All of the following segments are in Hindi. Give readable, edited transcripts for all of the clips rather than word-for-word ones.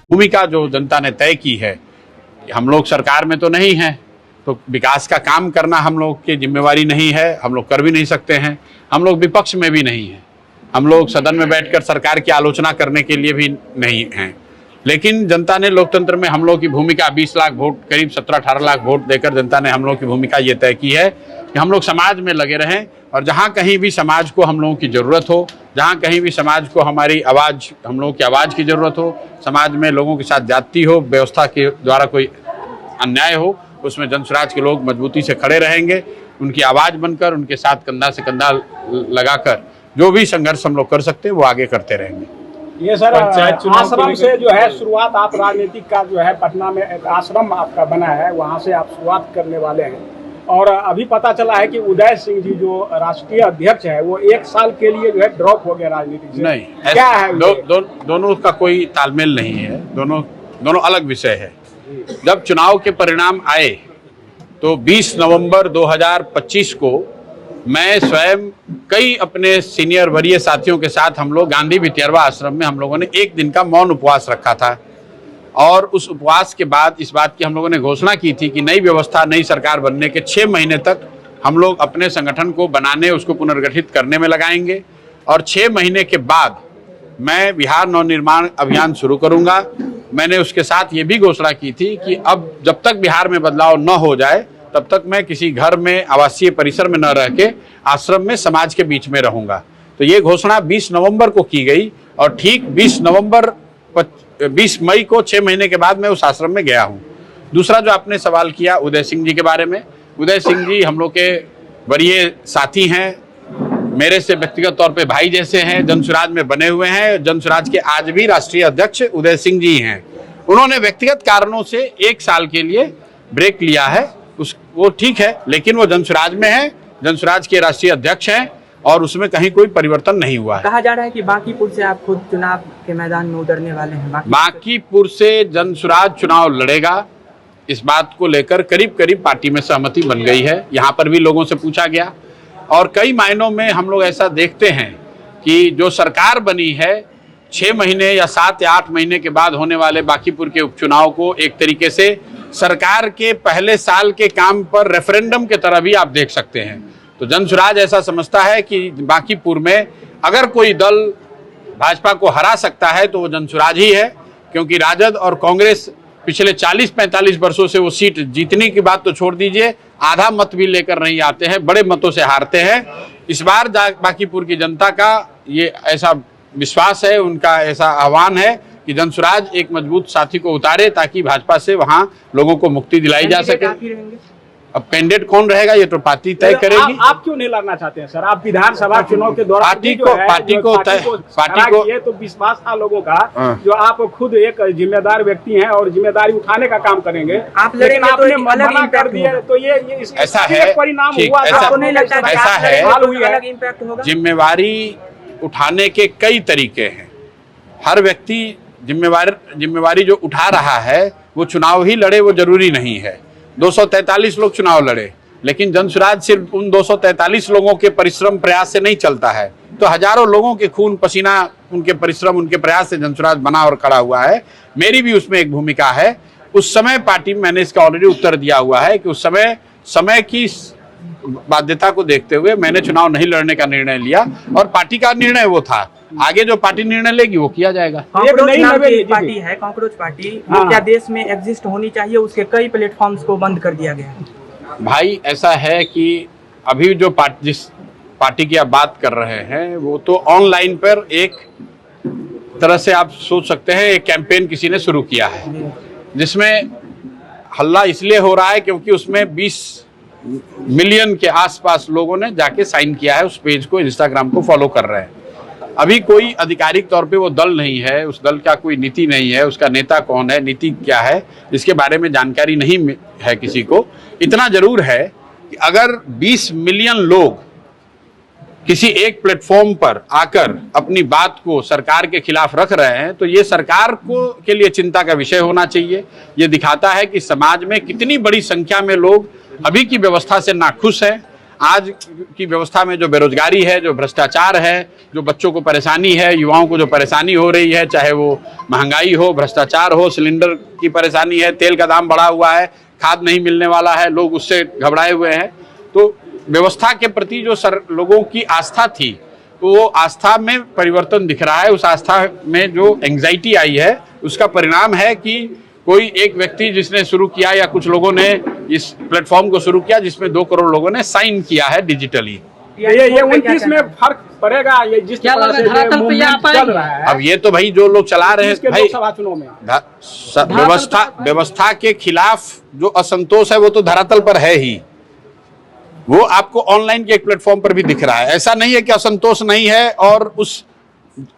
भूमिका जो जनता ने तय की है, हम लोग सरकार में तो नहीं हैं, तो विकास का काम करना हम लोग की जिम्मेवारी नहीं है, हम लोग कर भी नहीं सकते हैं। हम लोग विपक्ष में भी नहीं हैं, हम लोग सदन में बैठकर सरकार की आलोचना करने के लिए भी नहीं हैं। लेकिन जनता ने लोकतंत्र में हम लोग की भूमिका 20 लाख वोट, करीब 17-18 लाख वोट देकर जनता ने हम लोग की भूमिका ये तय की है कि हम लोग समाज में लगे रहें और जहाँ कहीं भी समाज को हम लोगों की ज़रूरत हो, जहाँ कहीं भी समाज को हमारी आवाज़, हम लोगों की आवाज़ की ज़रूरत हो, समाज में लोगों के साथ जाति हो, व्यवस्था के द्वारा कोई अन्याय हो, उसमें जनसुराज के लोग मजबूती से खड़े रहेंगे, उनकी आवाज़ बनकर, उनके साथ कंधा से कंधा लगाकर जो भी संघर्ष हम लोग कर सकते हैं वो आगे करते रहेंगे। ये सर आश्रम से जो है शुरुआत, आप राजनीतिक का जो है पटना में एक आश्रम आपका बना है, वहाँ से आप शुरुआत करने वाले हैं और अभी पता चला है कि उदय सिंह जी जो राष्ट्रीय अध्यक्ष है वो 1 साल के लिए जो है ड्रॉप हो गया राजनीति से। नहीं, क्या है दोनों का कोई तालमेल नहीं है, दोनों अलग विषय है। जब चुनाव के परिणाम आए तो 20 नवंबर 2025 को मैं स्वयं कई अपने सीनियर वरीय साथियों के साथ हम लोग गांधी भितियरवा आश्रम में हम लोगों ने 1 दिन का मौन उपवास रखा था और उस उपवास के बाद इस बात की हम लोगों ने घोषणा की थी कि नई व्यवस्था, नई सरकार बनने के 6 महीने तक हम लोग अपने संगठन को बनाने, उसको पुनर्गठित करने में लगाएंगे और 6 महीने के बाद मैं बिहार नवनिर्माण अभियान शुरू करूंगा। मैंने उसके साथ ये भी घोषणा की थी कि अब जब तक बिहार में बदलाव न हो जाए तब तक मैं किसी घर में, आवासीय परिसर में न रह के आश्रम में, समाज के बीच में रहूंगा। तो ये घोषणा 20 नवंबर को की गई और ठीक 20 मई को 6 महीने के बाद मैं उस आश्रम में गया हूँ। दूसरा जो आपने सवाल किया उदय सिंह जी के बारे में, उदय सिंह जी हम लोग के वरीय साथी हैं, मेरे से व्यक्तिगत तौर पे भाई जैसे हैं, जनसुराज में बने हुए हैं। जनसुराज के आज भी राष्ट्रीय अध्यक्ष उदय सिंह जी हैं। उन्होंने व्यक्तिगत कारणों से 1 साल के लिए ब्रेक लिया है, वो ठीक है, लेकिन वो जनसुराज में है, जनसुराज के राष्ट्रीय अध्यक्ष हैं और उसमें कहीं कोई परिवर्तन नहीं हुआ है। कहा जा रहा है कि बांकीपुर से आप खुद चुनाव के मैदान में उतरने वाले हैं। बांकीपुर से जनसुराज चुनाव लड़ेगा, इस बात को लेकर करीब करीब पार्टी में सहमति बन गई है। यहाँ पर भी लोगों से पूछा गया और कई मायनों में हम लोग ऐसा देखते हैं कि जो सरकार बनी है 6 महीने या 7 या 8 महीने के बाद होने वाले बांकीपुर के उपचुनाव को एक तरीके से सरकार के पहले साल के काम पर रेफरेंडम के तरह भी आप देख सकते हैं। तो जनसुराज ऐसा समझता है कि बांकीपुर में अगर कोई दल भाजपा को हरा सकता है तो वो जनसुराज ही है, क्योंकि राजद और कांग्रेस पिछले 40-45 वर्षों से वो सीट जीतने की बात तो छोड़ दीजिए, आधा मत भी लेकर नहीं आते हैं, बड़े मतों से हारते हैं। इस बार बांकीपुर की जनता का ये ऐसा विश्वास है, उनका ऐसा आह्वान है कि जनसुराज एक मजबूत साथी को उतारे ताकि भाजपा से वहां लोगों को मुक्ति दिलाई जा सके। अब कैंडिडेट कौन रहेगा ये तो पार्टी तय करेगी। आप क्यों नहीं लड़ना चाहते हैं सर? आप विधानसभा चुनाव के दौरान पार्टी को ये तो विश्वास था लोगों का, जो आप खुद एक जिम्मेदार व्यक्ति हैं और जिम्मेदारी उठाने का काम करेंगे, आप लेकिन आपने मना कर दिया तो ये ऐसा है परिणाम हुआ। ऐसा है, जिम्मेवारी उठाने के कई तरीके हैं। हर व्यक्ति जिम्मेवारी जो उठा रहा है वो चुनाव ही लड़े वो जरूरी नहीं है। 243 लोग चुनाव लड़े, लेकिन जनसुराज सिर्फ उन 243 लोगों के परिश्रम प्रयास से नहीं चलता है, तो हजारों लोगों के खून पसीना, उनके परिश्रम, उनके प्रयास से जनसुराज बना और खड़ा हुआ है। मेरी भी उसमें एक भूमिका है। उस समय पार्टी में मैंने इसका ऑलरेडी उत्तर दिया हुआ है कि उस समय की बाध्यता को देखते हुए मैंने चुनाव नहीं लड़ने का निर्णय लिया और पार्टी का निर्णय वो था। आगे जो पार्टी निर्णय लेगी वो किया जाएगा। पार्टी है कॉकरोच पार्टी, वो क्या देश में एग्जिस्ट होनी चाहिए? उसके कई प्लेटफॉर्म्स को बंद कर दिया गया है। भाई ऐसा है कि अभी जो जिस पार्टी की आप बात कर रहे हैं वो तो ऑनलाइन पर एक तरह से आप सोच सकते हैं एक कैंपेन किसी ने शुरू किया है, जिसमें हल्ला इसलिए हो रहा है क्योंकि उसमें 20 मिलियन के आसपास लोगों ने जाके साइन किया है, उस पेज को, इंस्टाग्राम को फॉलो कर रहे हैं। अभी कोई आधिकारिक तौर पे वो दल नहीं है, उस दल का कोई नीति नहीं है, उसका नेता कौन है, नीति क्या है, इसके बारे में जानकारी नहीं है किसी को। इतना जरूर है कि अगर 20 मिलियन लोग किसी एक प्लेटफॉर्म पर आकर अपनी बात को सरकार के खिलाफ रख रहे हैं तो ये सरकार को के लिए चिंता का विषय होना चाहिए। ये दिखाता है कि समाज में कितनी बड़ी संख्या में लोग अभी की व्यवस्था से नाखुश हैं, आज की व्यवस्था में जो बेरोजगारी है, जो भ्रष्टाचार है, जो बच्चों को परेशानी है, युवाओं को जो परेशानी हो रही है, चाहे वो महंगाई हो, भ्रष्टाचार हो, सिलेंडर की परेशानी है, तेल का दाम बढ़ा हुआ है, खाद नहीं मिलने वाला है, लोग उससे घबराए हुए हैं। तो व्यवस्था के प्रति जो लोगों की आस्था थी, तो वो आस्था में परिवर्तन दिख रहा है। उस आस्था में जो एंग्जाइटी आई है, उसका परिणाम है कि कोई एक व्यक्ति जिसने शुरू किया या कुछ लोगों ने इस प्लेटफॉर्म को शुरू किया जिसमें 2 करोड़ लोगों ने साइन किया है डिजिटली। ये 29 में फर्क पड़ेगा, ये जिस तरह से ये मूवमेंट चल रहा है। अब ये तो भाई जो लोग चला रहे हैं भाई, लोकसभा चुनाव में व्यवस्था के खिलाफ जो असंतोष है वो तो धरातल पर है ही। वो आपको ऑनलाइन के एक प्लेटफॉर्म पर भी दिख रहा है। ऐसा नहीं है कि असंतोष नहीं है और उस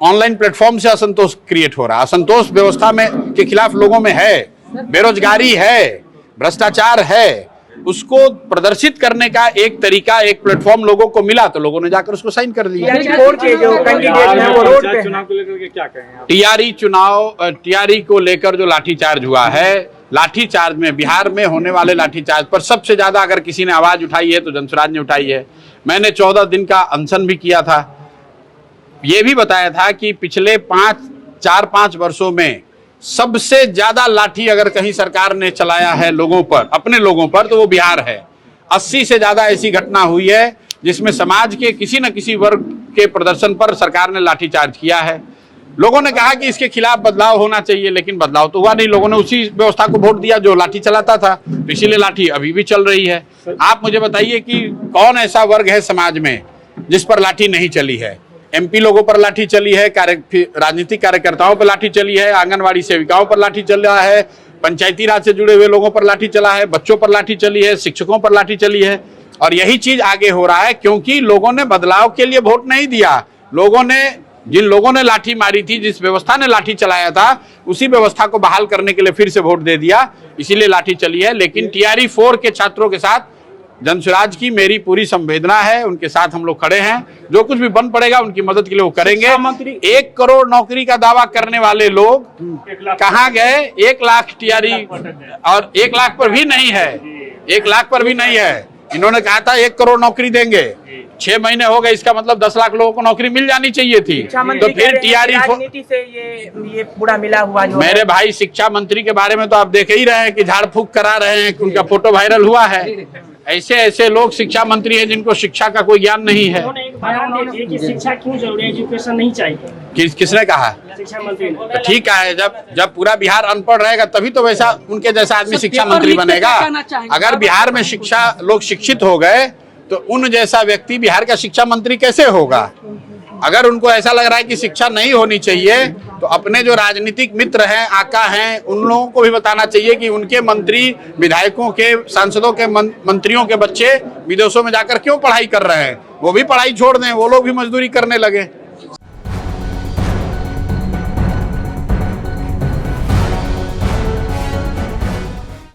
ऑनलाइन प्लेटफॉर्म से असंतोष क्रिएट हो रहा है। असंतोष व्यवस्था में के खिलाफ लोगों में है, बेरोजगारी है, भ्रष्टाचार है। उसको प्रदर्शित करने का एक तरीका, एक प्लेटफॉर्म लोगों को मिला तो लोगों ने जाकर उसको साइन कर दिया। टीआरई को लेकर जो लाठीचार्ज हुआ है, लाठीचार्ज में बिहार में होने वाले लाठीचार्ज पर सबसे ज्यादा अगर किसी ने आवाज उठाई है तो जनसुराज ने उठाई है। मैंने 14 दिन का अनशन भी किया था। ये भी बताया था कि पिछले 4-5 वर्षों में सबसे ज्यादा लाठी अगर कहीं सरकार ने चलाया है लोगों पर, अपने लोगों पर, तो वो बिहार है। 80 से ज्यादा ऐसी घटना हुई है जिसमें समाज के किसी न किसी वर्ग के प्रदर्शन पर सरकार ने लाठीचार्ज किया है। लोगों ने कहा कि इसके खिलाफ बदलाव होना चाहिए, लेकिन बदलाव तो हुआ नहीं। लोगों ने उसी व्यवस्था को वोट दिया जो लाठी चलाता था, तो इसीलिए लाठी अभी भी चल रही है। आप मुझे बताइए कि कौन ऐसा वर्ग है समाज में जिस पर लाठी नहीं चली है? एमपी लोगों पर लाठी चली है, राजनीतिक कार्यकर्ताओं पर लाठी चली है, आंगनवाड़ी सेविकाओं पर लाठी चला है, पंचायती राज से जुड़े हुए लोगों पर लाठी चला है, बच्चों पर लाठी चली है, शिक्षकों पर लाठी चली है। और यही चीज आगे हो रहा है क्योंकि लोगों ने बदलाव के लिए वोट नहीं दिया। जिन लोगों ने लाठी मारी थी, जिस व्यवस्था ने लाठी चलाया था, उसी व्यवस्था को बहाल करने के लिए फिर से वोट दे दिया, इसीलिए लाठी चली है। लेकिन टीआरई 4 के छात्रों के साथ जनसुराज की मेरी पूरी संवेदना है, उनके साथ हम लोग खड़े हैं। जो कुछ भी बन पड़ेगा उनकी मदद के लिए वो करेंगे। 1 करोड़ नौकरी का दावा करने वाले लोग कहाँ गए? 1 लाख टीआरई, और 1 लाख पर भी नहीं है, 1 लाख पर भी नहीं है। इन्होंने कहा था 1 करोड़ नौकरी देंगे, 6 महीने हो गए, इसका मतलब 10 लाख लोगों को नौकरी मिल जानी चाहिए थी। तो फिर टीआरई राजनीति से ये पूरा मिला हुआ जो मेरे भाई शिक्षा मंत्री के बारे में तो आप देख ही रहे हैं कि झाड़ फूक करा रहे हैं, उनका फोटो वायरल हुआ है। ऐसे लोग शिक्षा मंत्री हैं जिनको शिक्षा का कोई ज्ञान नहीं है। कि शिक्षा क्यों जरूरी है, एजुकेशन नहीं चाहिए। किसने कहा? शिक्षा मंत्री ने। ठीक है, जब पूरा बिहार अनपढ़ रहेगा तभी तो वैसा उनके जैसा आदमी शिक्षा मंत्री बनेगा। अगर बिहार में लोग शिक्षित हो गए तो उन जैसा व्यक्ति बिहार का शिक्षा मंत्री कैसे होगा? अगर उनको ऐसा लग रहा है कि शिक्षा नहीं होनी चाहिए तो अपने जो राजनीतिक मित्र हैं, आका हैं, उन लोगों को भी बताना चाहिए कि उनके मंत्री, विधायकों के, सांसदों के, मंत्रियों के बच्चे विदेशों में जाकर क्यों पढ़ाई कर रहे हैं। वो भी पढ़ाई छोड़ दें, वो लोग भी मजदूरी करने लगे।